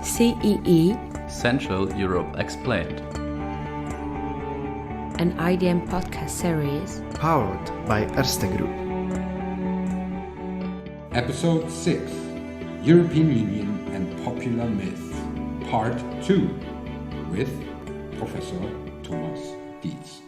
CEE, Central Europe Explained, an IDM podcast series powered by Erste Group. Episode 6, European Union and Popular Myth, Part 2, with Professor Thomas Diez.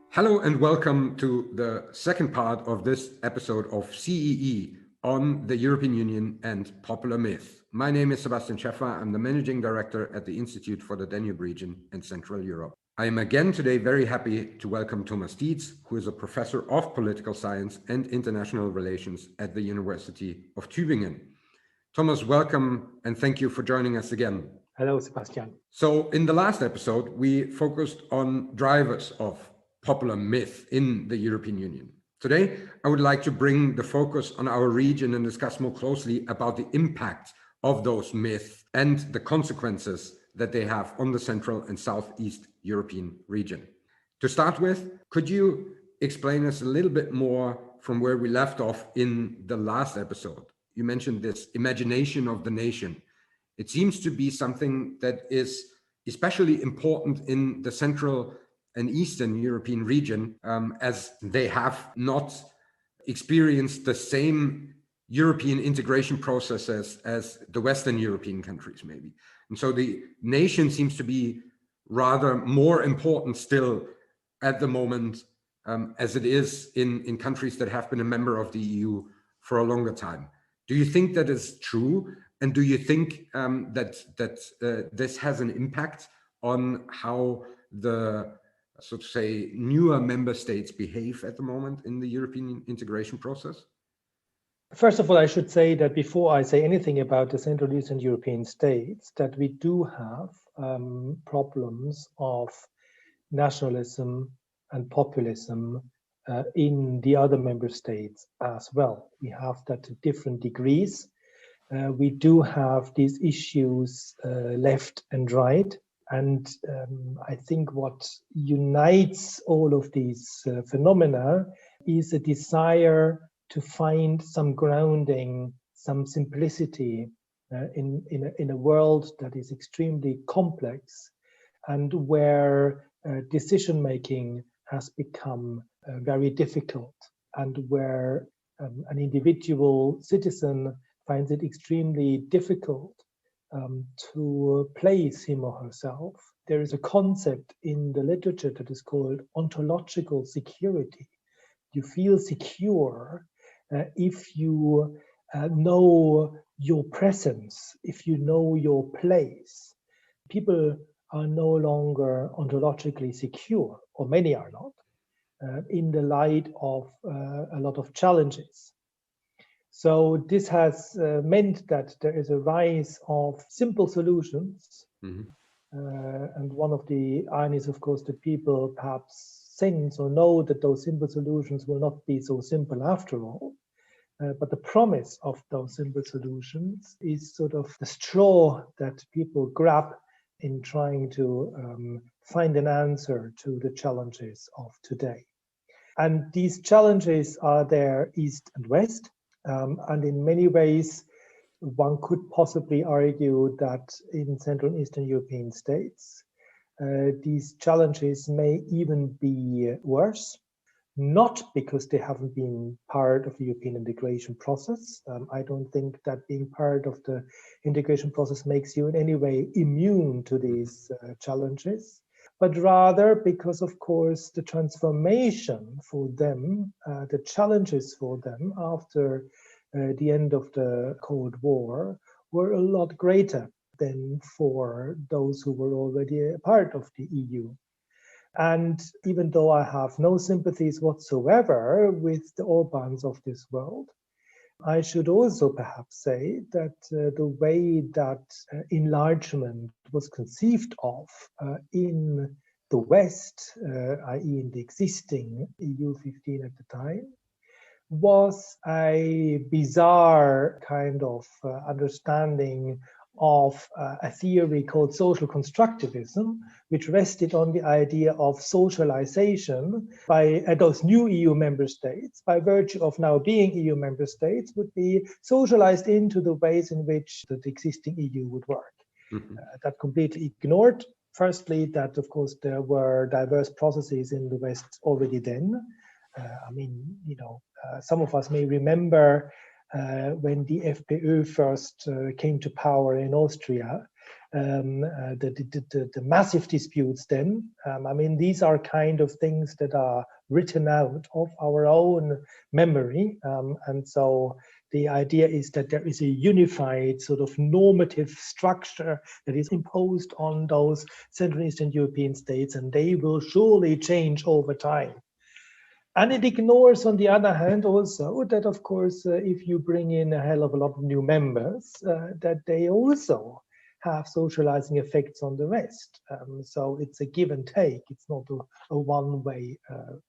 Hello and welcome to the second part of this episode of CEE on the European Union and Popular Myth. My name is Sebastian Schäffer. I'm the Managing Director at the Institute for the Danube Region and Central Europe. I am again today very happy to welcome Thomas Diez, who is a professor of political science and international relations at the University of Tübingen. Thomas, welcome and thank you for joining us again. Hello, Sebastian. So in the last episode, we focused on drivers of popular myth in the European Union. Today, I would like to bring the focus on our region and discuss more closely about the impact of those myths and the consequences that they have on the Central and Southeast European region. To start with, could you explain us a little bit more from where we left off in the last episode? You mentioned this imagination of the nation. It seems to be something that is especially important in the Central and Eastern European region, as they have not experienced the same European integration processes as the Western European countries, maybe. And so the nation seems to be rather more important still at the moment, as it is in countries that have been a member of the EU for a longer time. Do you think that is true? And do you think that this has an impact on how the, so to say, newer member states behave at the moment in the European integration process? First of all, I should say that before I say anything about the Central Eastern European states, that we do have problems of nationalism and populism in the other member states as well. We have that to different degrees. We do have these issues left and right. And I think what unites all of these phenomena is a desire to find some grounding, some simplicity in a world that is extremely complex and where decision-making has become very difficult, and where an individual citizen finds it extremely difficult to place him or herself. There is a concept in the literature that is called ontological security. You feel secure if you know your presence, if you know your place. People are no longer ontologically secure, or many are not, in the light of a lot of challenges. So this has meant that there is a rise of simple solutions. And one of the ironies, of course, that people perhaps sense or know that those simple solutions will not be so simple after all. But the promise of those simple solutions is sort of the straw that people grab in trying to find an answer to the challenges of today. And these challenges are there east and west. And in many ways, one could possibly argue that in Central and Eastern European states, these challenges may even be worse, not because they haven't been part of the European integration process. I don't think that being part of the integration process makes you in any way immune to these challenges, but rather because, of course, the transformation for them, the challenges for them after the end of the Cold War were a lot greater than for those who were already a part of the EU. And even though I have no sympathies whatsoever with the Orbáns of this world, I should also perhaps say that the way that enlargement was conceived of in the West, i.e. in the existing EU 15 at the time, was a bizarre kind of understanding of a theory called social constructivism, which rested on the idea of socialization by those new EU member states, by virtue of now being EU member states, would be socialized into the ways in which the existing EU would work. that completely ignored, firstly, that of course there were diverse processes in the West already then. Some of us may remember when the FPÖ first came to power in Austria, the massive disputes then. These are kind of things that are written out of our own memory. And so the idea is that there is a unified sort of normative structure that is imposed on those Central and Eastern European states, and they will surely change over time. And it ignores, on the other hand, also that, of course, if you bring in a hell of a lot of new members, that they also have socializing effects on the rest. So it's a give and take. It's not a one-way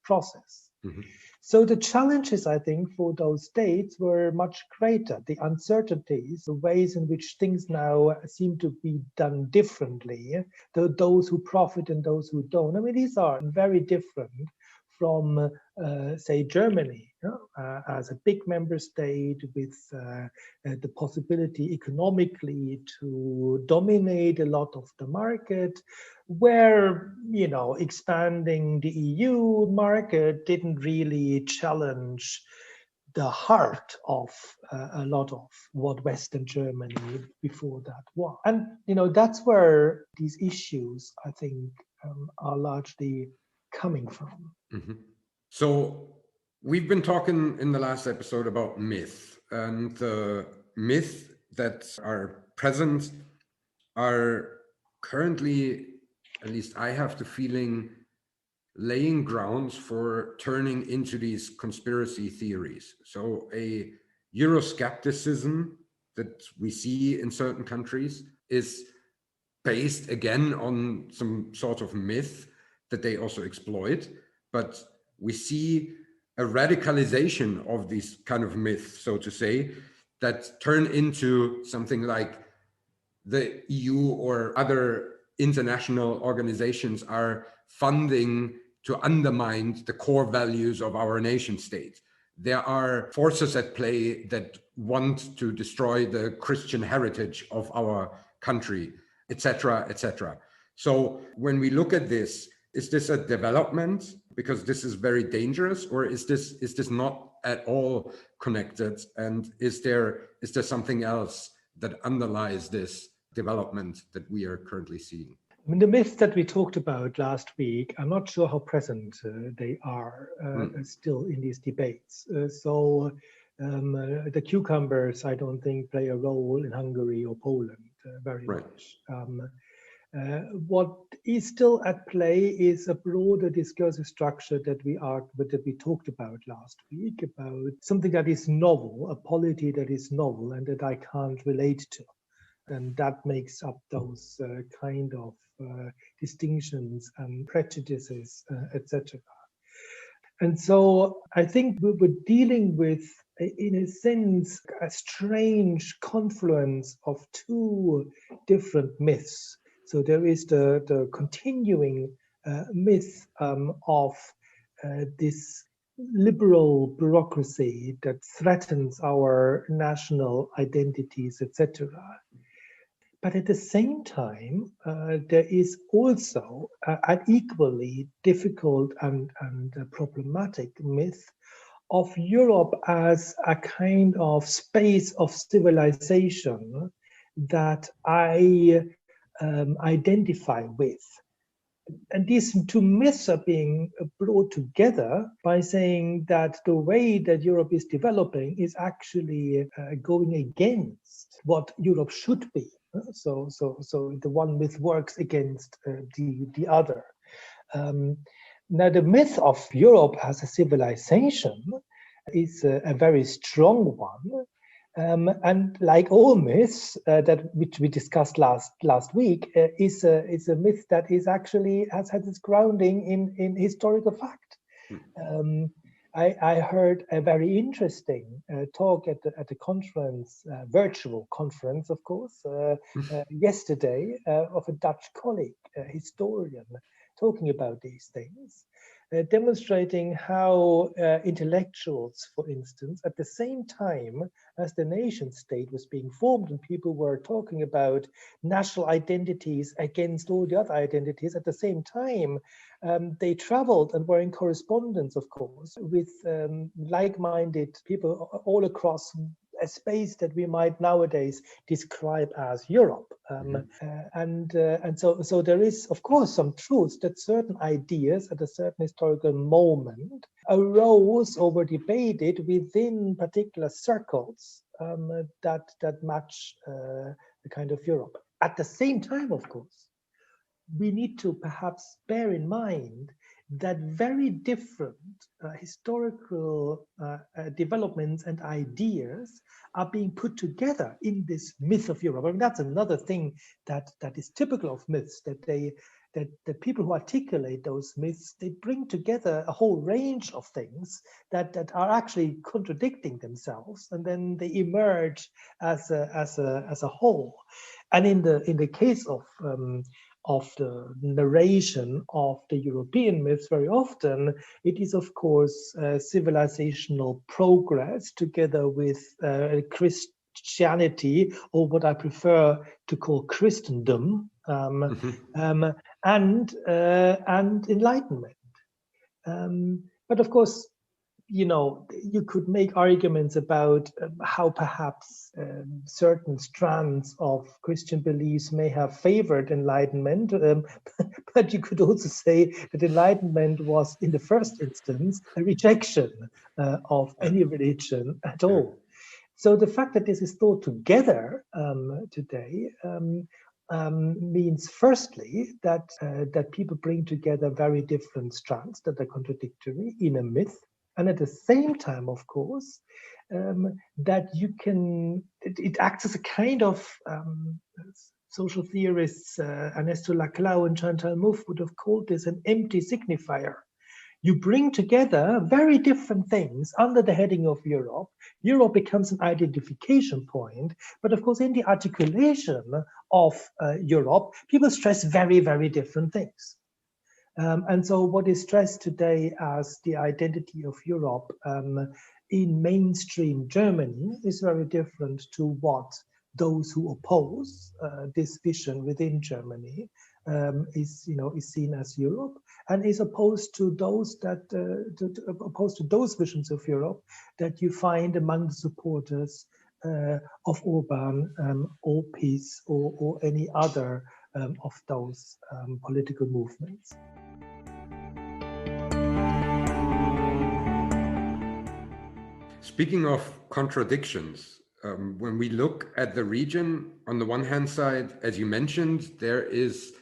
process. Mm-hmm. So the challenges, I think, for those states were much greater. The uncertainties, the ways in which things now seem to be done differently, those who profit and those who don't. These are very different from, say, Germany, as a big member state with the possibility economically to dominate a lot of the market, where, expanding the EU market didn't really challenge the heart of a lot of what Western Germany before that was. And, that's where these issues, I think, are largely coming from. Mm-hmm. So we've been talking in the last episode about myth, and the myths that are present are currently, at least I have the feeling, laying grounds for turning into these conspiracy theories. So a Euroscepticism that we see in certain countries is based again on some sort of myth that they also exploit, but we see a radicalization of these kind of myths, so to say, that turn into something like the EU or other international organizations are funding to undermine the core values of our nation state. There are forces at play that want to destroy the Christian heritage of our country, etc., etc. So when we look at this, is this a development because this is very dangerous, or is this not at all connected? And is there something else that underlies this development that we are currently seeing? The myths that we talked about last week, I'm not sure how present they are still in these debates. The cucumbers, I don't think, play a role in Hungary or Poland very much. What is still at play is a broader discursive structure that we talked about last week, about something that is novel, a polity that is novel and that I can't relate to. And that makes up those kind of distinctions and prejudices, etc. And so I think we were dealing with, in a sense, a strange confluence of two different myths. So there is the continuing myth of this liberal bureaucracy that threatens our national identities, etc. But at the same time, there is also an equally difficult and problematic myth of Europe as a kind of space of civilization that I identify with. And these two myths are being brought together by saying that the way that Europe is developing is actually going against what Europe should be. So the one myth works against the other. Now, the myth of Europe as a civilization is a very strong one. And like all myths which we discussed last week, is a myth that is actually has had its grounding in historical fact. I heard a very interesting talk at the conference, virtual conference, of course, yesterday of a Dutch colleague, a historian, talking about these things. demonstrating how intellectuals, for instance, at the same time as the nation state was being formed and people were talking about national identities against all the other identities, at the same time, they traveled and were in correspondence, of course, with like-minded people all across a space that we might nowadays describe as Europe. And so there is, of course, some truth that certain ideas at a certain historical moment arose or were debated within particular circles that match the kind of Europe. At the same time, of course, we need to perhaps bear in mind that very different historical developments and ideas are being put together in this myth of Europe. I mean, that's another thing that is typical of myths, that the people who articulate those myths, they bring together a whole range of things that are actually contradicting themselves, and then they emerge as a whole. And in the case of the narration of the European myths, very often it is, of course, civilizational progress together with Christianity, or what I prefer to call Christendom, and enlightenment. But of course, you could make arguments about how perhaps certain strands of Christian beliefs may have favored enlightenment, but you could also say that enlightenment was, in the first instance, a rejection of any religion at all. So the fact that this is thought together today means, firstly, that people bring together very different strands that are contradictory in a myth. And at the same time, of course, that it acts as a kind of, social theorists, Ernesto Laclau and Chantal Mouffe would have called this an empty signifier. You bring together very different things under the heading of Europe. Europe becomes an identification point. But of course, in the articulation of Europe, people stress very, very different things. And so what is stressed today as the identity of Europe in mainstream Germany is very different to what those who oppose this vision within Germany is seen as Europe, and is opposed to those visions of Europe that you find among the supporters of Orban or PiS or any other of those political movements. Speaking of contradictions, when we look at the region, on the one hand side, as you mentioned, there is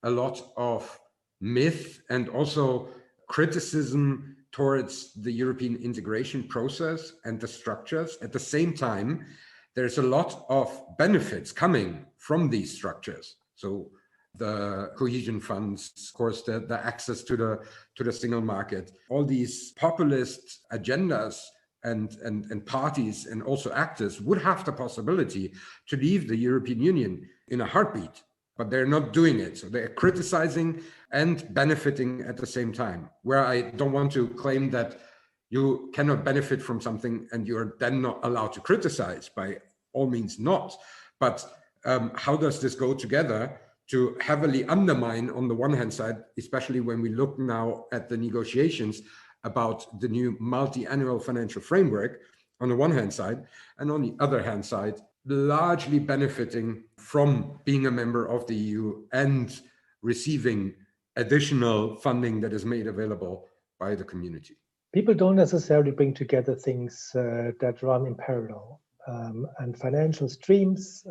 a lot of myth and also criticism towards the European integration process and the structures. At the same time, there's a lot of benefits coming from these structures. So the cohesion funds, of course, the access to the single market, all these populist agendas and parties and also actors would have the possibility to leave the European Union in a heartbeat, but they're not doing it. So they're criticizing and benefiting at the same time, where I don't want to claim that you cannot benefit from something and you're then not allowed to criticize, by all means not. But how does this go together to heavily undermine, on the one hand side, especially when we look now at the negotiations about the new multi-annual financial framework on the one hand side, and on the other hand side, largely benefiting from being a member of the EU and receiving additional funding that is made available by the community? People don't necessarily bring together things that run in parallel. And financial streams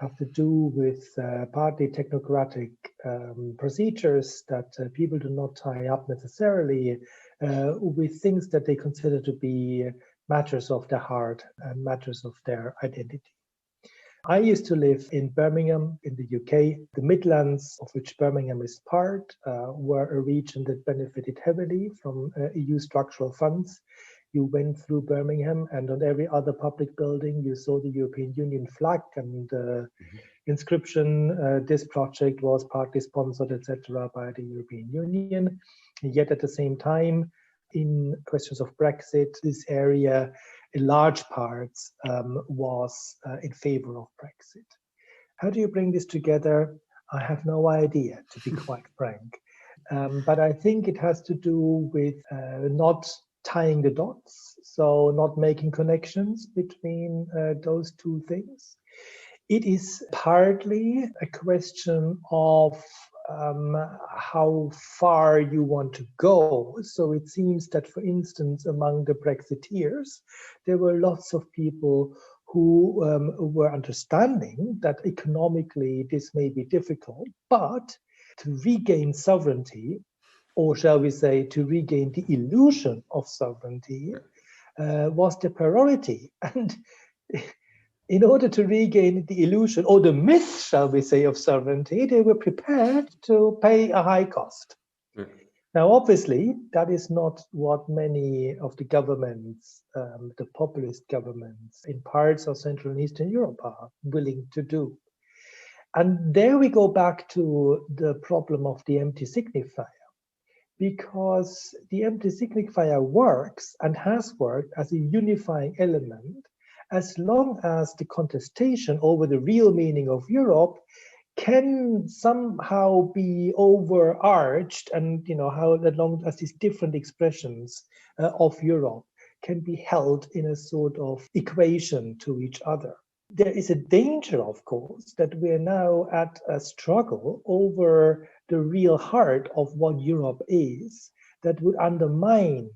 have to do with partly technocratic procedures that people do not tie up necessarily with things that they consider to be matters of their heart and matters of their identity. I used to live in Birmingham in the UK. The Midlands, of which Birmingham is part, were a region that benefited heavily from EU structural funds. You went through Birmingham, and on every other public building, you saw the European Union flag, and inscription, this project was partly sponsored, etc., by the European Union. And yet at the same time, in questions of Brexit, this area, in large parts, was in favor of Brexit. How do you bring this together? I have no idea, to be quite frank. But I think it has to do with not tying the dots, so not making connections between those two things. It is partly a question of how far you want to go. So it seems that, for instance, among the Brexiteers, there were lots of people who were understanding that economically this may be difficult, but to regain sovereignty, or shall we say, to regain the illusion of sovereignty, was the priority. And in order to regain the illusion, or the myth, shall we say, of sovereignty, they were prepared to pay a high cost. Yeah. Now, obviously, that is not what many of the governments, the populist governments in parts of Central and Eastern Europe are willing to do. And there we go back to the problem of the empty signifier, because the empty signifier works and has worked as a unifying element as long as the contestation over the real meaning of Europe can somehow be overarched, and how long as these different expressions of Europe can be held in a sort of equation to each other. There is a danger, of course, that we are now at a struggle over the real heart of what Europe is, that would undermine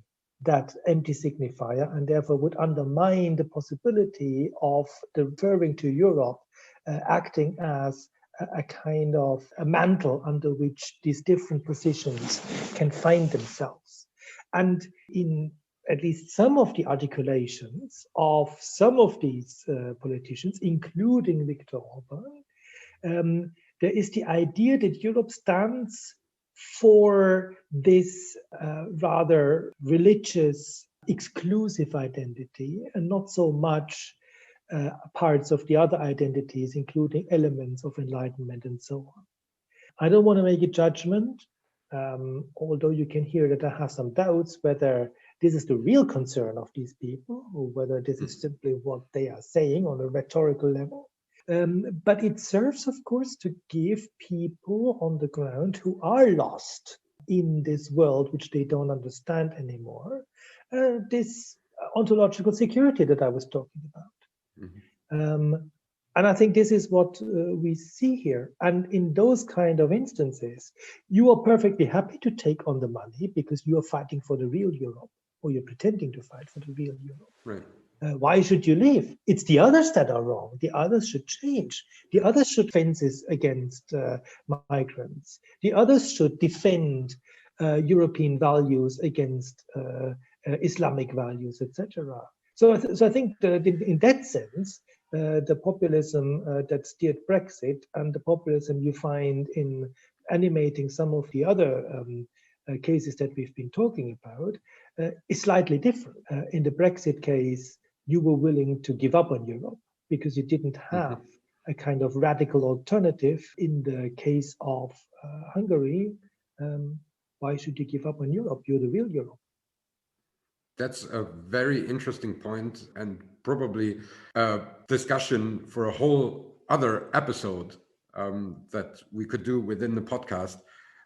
that empty signifier, and therefore would undermine the possibility of referring to Europe acting as a kind of a mantle under which these different positions can find themselves. And in at least some of the articulations of some of these politicians, including Viktor Orban, there is the idea that Europe stands for this rather religious, exclusive identity, and not so much parts of the other identities, including elements of enlightenment and so on. I don't want to make a judgment, although you can hear that I have some doubts whether this is the real concern of these people, or whether this is simply what they are saying on a rhetorical level. But it serves, of course, to give people on the ground who are lost in this world, which they don't understand anymore, this ontological security that I was talking about. Mm-hmm. And I think this is what we see here. And in those kind of instances, you are perfectly happy to take on the money because you are fighting for the real Europe, or you're pretending to fight for the real Europe. Right. Why should you leave? It's the others that are wrong. The others should change. The others should fences against migrants. The others should defend European values against Islamic values, etc. So I think that in that sense, the populism that steered Brexit and the populism you find in animating some of the other cases that we've been talking about is slightly different. In the Brexit case, you were willing to give up on Europe because you didn't have a kind of radical alternative. In the case of Hungary, why should you give up on Europe? You're the real Europe. That's a very interesting point, and probably a discussion for a whole other episode that we could do within the podcast.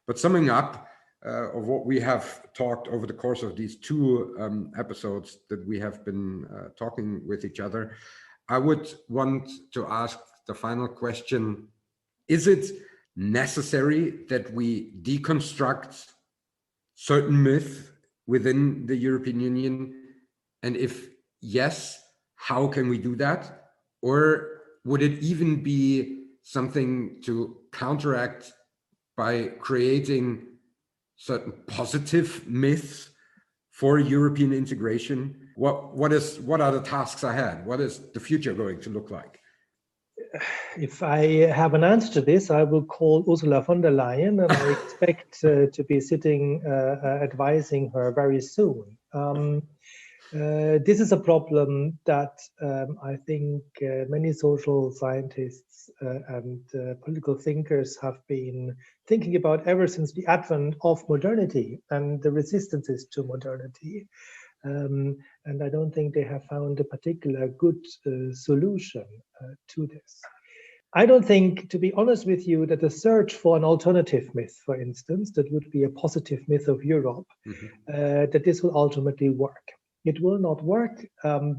But summing up of what we have talked over the course of these two episodes that we have been talking with each other, I would want to ask the final question: is it necessary that we deconstruct certain myths within the European Union? And if yes, how can we do that? Or would it even be something to counteract by creating certain positive myths for European integration? What are the tasks ahead? What is the future going to look like? If I have an answer to this, I will call Ursula von der Leyen, and I expect to be sitting advising her very soon. This is a problem that I think many social scientists and political thinkers have been thinking about ever since the advent of modernity and the resistances to modernity. And I don't think they have found a particular good solution to this. I don't think, to be honest with you, that the search for an alternative myth, for instance, that would be a positive myth of Europe, that this will ultimately work. It will not work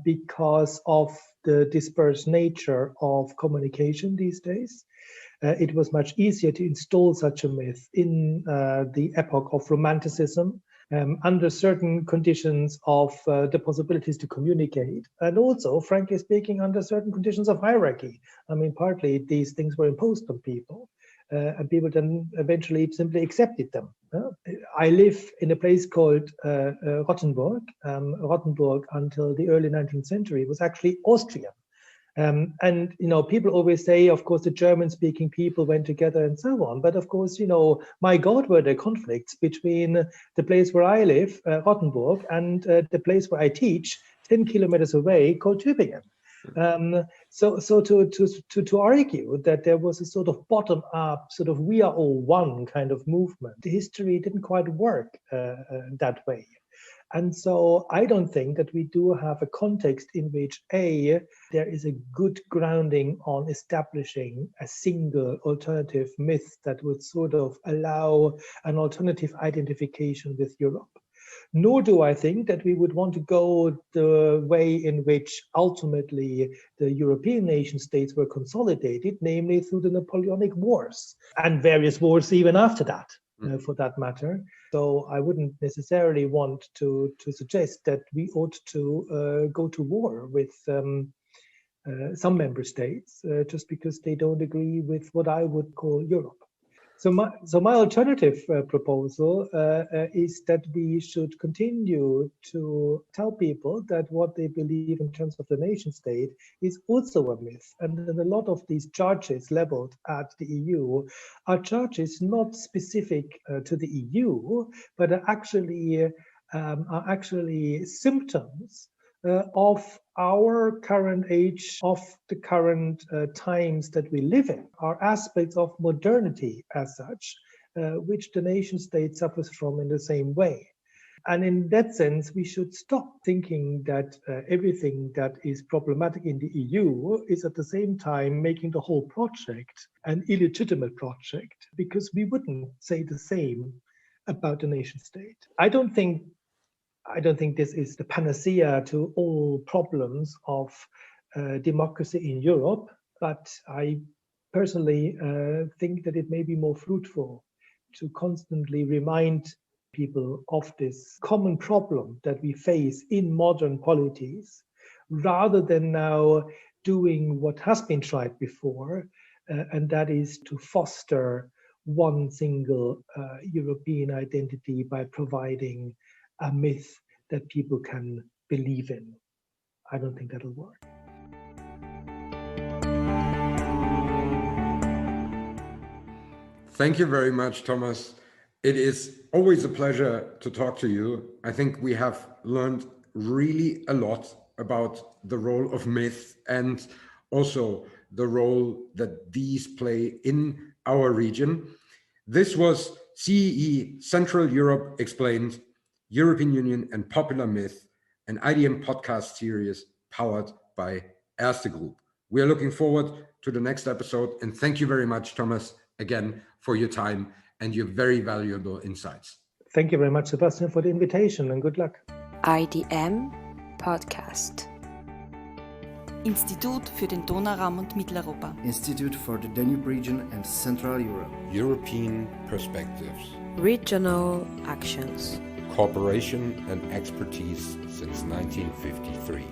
because of the dispersed nature of communication these days. It was much easier to install such a myth in the epoch of Romanticism, under certain conditions of the possibilities to communicate, and also, frankly speaking, under certain conditions of hierarchy. I mean, partly these things were imposed on people, and people then eventually simply accepted them. I live in a place called Rottenburg. Rottenburg, until the early 19th century, was actually Austrian. And, people always say, of course, the German-speaking people went together and so on. But of course, my God, were there conflicts between the place where I live, Rottenburg, and the place where I teach, 10 kilometers away, called Tübingen. So to argue that there was a sort of bottom-up, sort of we are all one kind of movement, the history didn't quite work that way. And so I don't think that we do have a context in which, there is a good grounding on establishing a single alternative myth that would sort of allow an alternative identification with Europe. Nor do I think that we would want to go the way in which ultimately the European nation states were consolidated, namely through the Napoleonic Wars and various wars even after that. For that matter. So I wouldn't necessarily want to suggest that we ought to go to war with some member states just because they don't agree with what I would call Europe. So my alternative proposal is that we should continue to tell people that what they believe in terms of the nation state is also a myth, and that a lot of these charges leveled at the EU are charges not specific to the EU, but are actually symptoms of our current age, of the current times that we live in, are aspects of modernity as such, which the nation state suffers from in the same way. And in that sense, we should stop thinking that everything that is problematic in the EU is at the same time making the whole project an illegitimate project, because we wouldn't say the same about the nation state. I don't think this is the panacea to all problems of democracy in Europe, but I personally think that it may be more fruitful to constantly remind people of this common problem that we face in modern polities, rather than now doing what has been tried before, and that is to foster one single European identity by providing a myth that people can believe in. I don't think that'll work. Thank you very much, Thomas. It is always a pleasure to talk to you. I think we have learned really a lot about the role of myth and also the role that these play in our region. This was CEE, Central Europe Explained, European Union and Popular Myth, an IDM podcast series powered by Erste Group. We are looking forward to the next episode, and thank you very much, Thomas, again for your time and your very valuable insights. Thank you very much, Sebastian, for the invitation, and good luck. IDM Podcast. Institut für den Donauraum und Mitteleuropa. Institute for the Danube region and Central Europe. European perspectives. Regional actions. Cooperation and expertise since 1953.